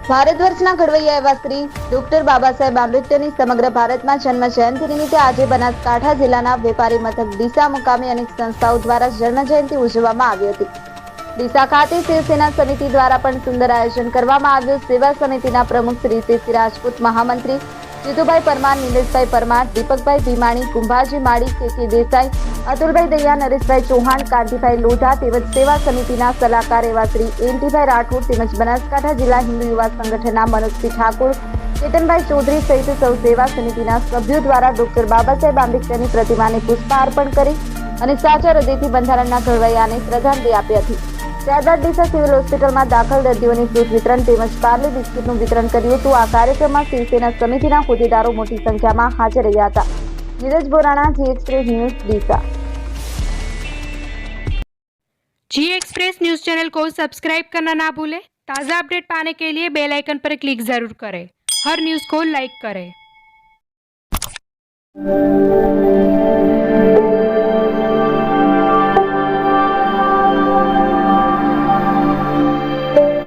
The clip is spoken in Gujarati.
ભારત વર્ષના ઘડવૈયા એવા શ્રી ડોક્ટર બાબા સાહેબ આંબેડકરની સમગ્ર ભારતમાં જન્મ જયંતિ નિમિત્તે આજે બનાસકાંઠા જિલ્લાના વેપારી મથક ડીસા મુકામે અનેક સંસ્થાઓ દ્વારા જન્મ જયંતિ ઉજવવામાં આવી હતી। ડીસા ખાતે શિવસેના સમિતિ દ્વારા પણ સુંદર આયોજન કરવામાં આવ્યું। સેવા સમિતિના પ્રમુખ શ્રી સીસી રાજપૂત, મહામંત્રી જીતુભાઈ પરમાર, નિલેશભાઈ પરમાર, દીપકભાઈ ભીમાણી, કુંભારજી માળી, કે દેસાઈ, અતુલભાઈ દૈયા, નરેશભાઈ ચૌહાણ, કાંતિભાઈ લોઢા તેમજ સેવા સમિતિના સલાહકાર એવા શ્રી એનટીભાઈ રાઠોડ તેમજ બનાસકાંઠા જિલ્લા હિન્દુ યુવા સંગઠનના મનોજસિંહ ઠાકોર, કેતનભાઈ ચૌધરી સહિત સૌ સેવા સમિતિના સભ્યો દ્વારા ડોક્ટર બાબા સાહેબ આંબેડકરની પ્રતિમાને પુષ્પાર્પણ કરી અને સાચા હૃદયથી બંધારણના ઘડવૈયાને શ્રદ્ધાંજલિ આપી હતી। ત્યારબાદ ડીસા સિવિલ હોસ્પિટલમાં દાખલ દર્દીઓને ફ્રૂટ વિતરણ તેમજ પાર્લે બિસ્કીટનું વિતરણ કર્યું હતું। આ કાર્યક્રમમાં શિવસેના સમિતિના હોદ્દેદારો મોટી સંખ્યામાં હાજર રહ્યા હતા। નીરજ બોરાણા, जी एक्सप्रेस न्यूज, ડીसा। जी एक्सप्रेस न्यूज चैनल को सब्सक्राइब करना ना भूलें। ताज़ा अपडेट पाने के लिए बेल आइकन पर क्लिक जरूर करें। हर न्यूज़ को लाइक करें।